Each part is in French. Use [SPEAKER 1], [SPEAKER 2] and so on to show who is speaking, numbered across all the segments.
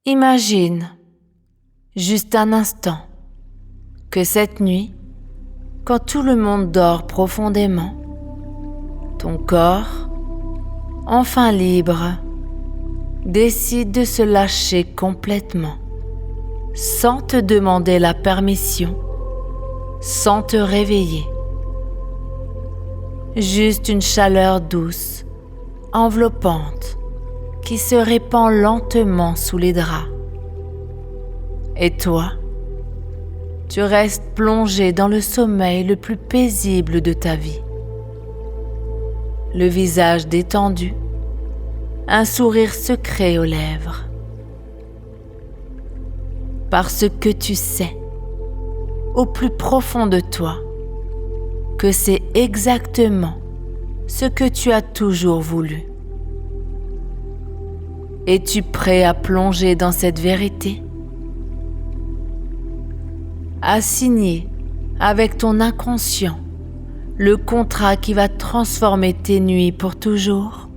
[SPEAKER 1] Imagine, juste un instant, que cette nuit, quand tout le monde dort profondément, ton corps, enfin libre, décide de se lâcher complètement, sans te demander la permission, sans te réveiller. Juste une chaleur douce, enveloppante, qui se répand lentement sous les draps. Et toi, tu restes plongé dans le sommeil le plus paisible de ta vie. Le visage détendu, un sourire secret aux lèvres. Parce que tu sais, au plus profond de toi, que c'est exactement ce que tu as toujours voulu. Es-tu prêt à plonger dans cette vérité? À signer avec ton inconscient le contrat qui va transformer tes nuits pour toujours?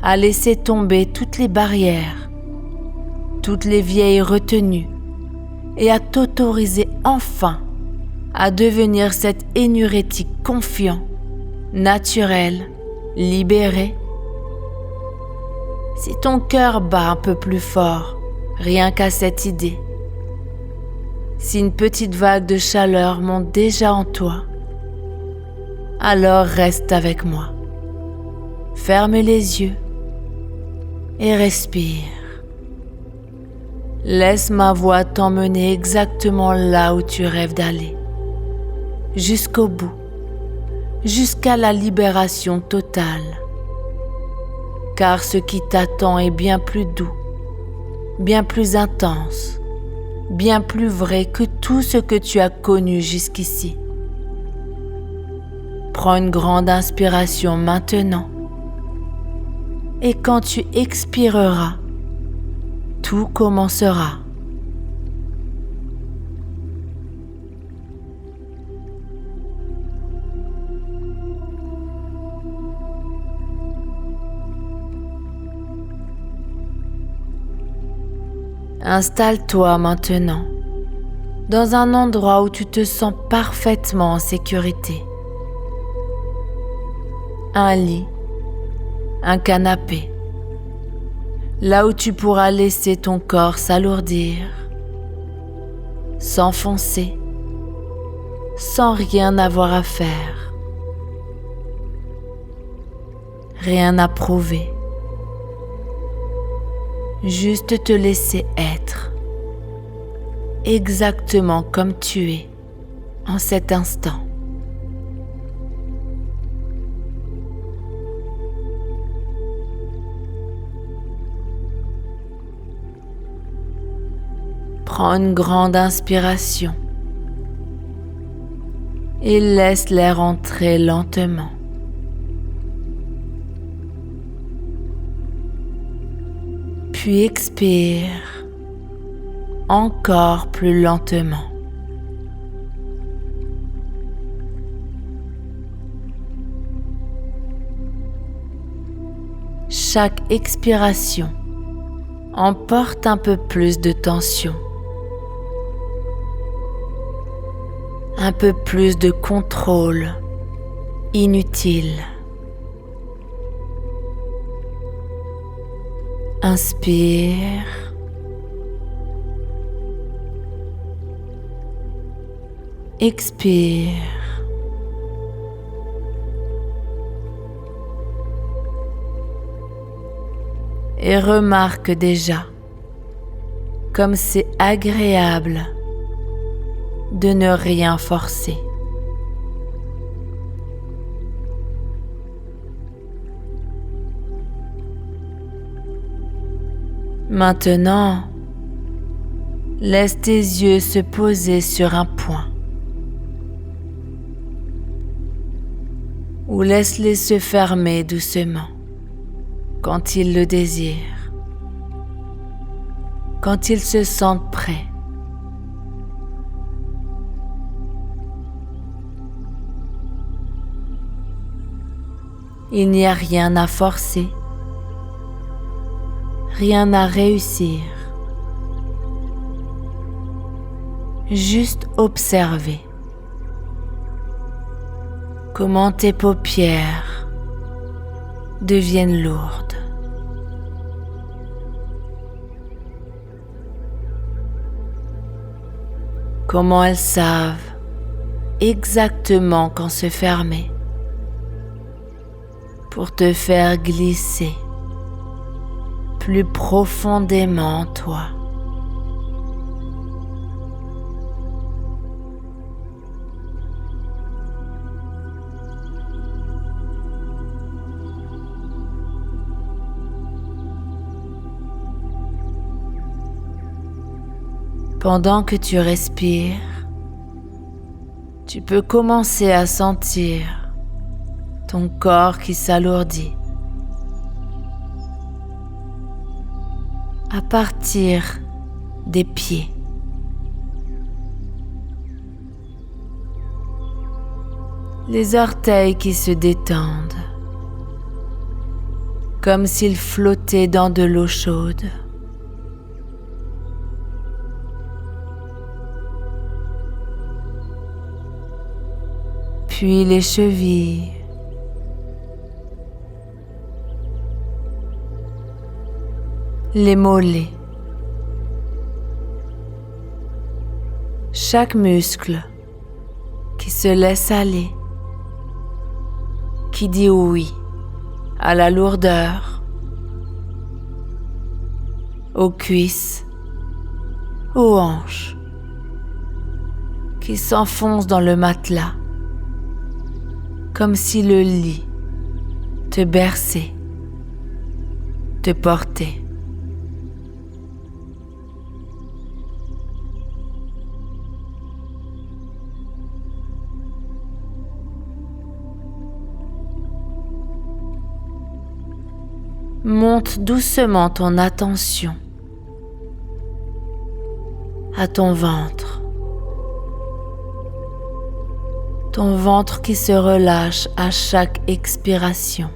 [SPEAKER 1] À laisser tomber toutes les barrières, toutes les vieilles retenues et à t'autoriser enfin à devenir cet énurétique confiant, naturel, libéré? Si ton cœur bat un peu plus fort, rien qu'à cette idée, si une petite vague de chaleur monte déjà en toi, alors reste avec moi. Ferme les yeux et respire. Laisse ma voix t'emmener exactement là où tu rêves d'aller, jusqu'au bout, jusqu'à la libération totale. Car ce qui t'attend est bien plus doux, bien plus intense, bien plus vrai que tout ce que tu as connu jusqu'ici. Prends une grande inspiration maintenant et quand tu expireras, tout commencera. Installe-toi maintenant dans un endroit où tu te sens parfaitement en sécurité. Un lit, un canapé, là où tu pourras laisser ton corps s'alourdir, s'enfoncer, sans rien avoir à faire, rien à prouver. Juste te laisser être, exactement comme tu es en cet instant. Prends une grande inspiration et laisse l'air entrer lentement. Puis expire encore plus lentement. Chaque expiration emporte un peu plus de tension, un peu plus de contrôle inutile. Inspire. Expire. Et remarque déjà comme c'est agréable de ne rien forcer. Maintenant, laisse tes yeux se poser sur un point ou laisse-les se fermer doucement quand ils le désirent, quand ils se sentent prêts. Il n'y a rien à forcer, rien à réussir. Juste observer comment tes paupières deviennent lourdes. Comment elles savent exactement quand se fermer pour te faire glisser plus profondément en toi. Pendant que tu respires, tu peux commencer à sentir ton corps qui s'alourdit. À partir des pieds. Les orteils qui se détendent, comme s'ils flottaient dans de l'eau chaude. Puis les chevilles, les mollets, chaque muscle qui se laisse aller, qui dit oui à la lourdeur, aux cuisses, aux hanches, qui s'enfonce dans le matelas, comme si le lit te berçait, te portait. Monte doucement ton attention à ton ventre. Ton ventre qui se relâche à chaque expiration.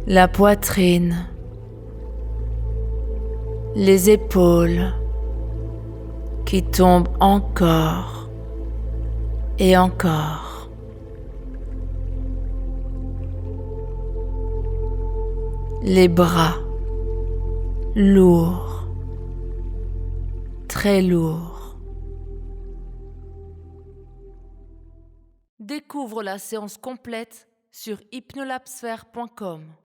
[SPEAKER 1] La poitrine, les épaules qui tombent encore et encore. Les bras lourds, très lourds. Découvre la séance complète sur hypnolabsphère.com.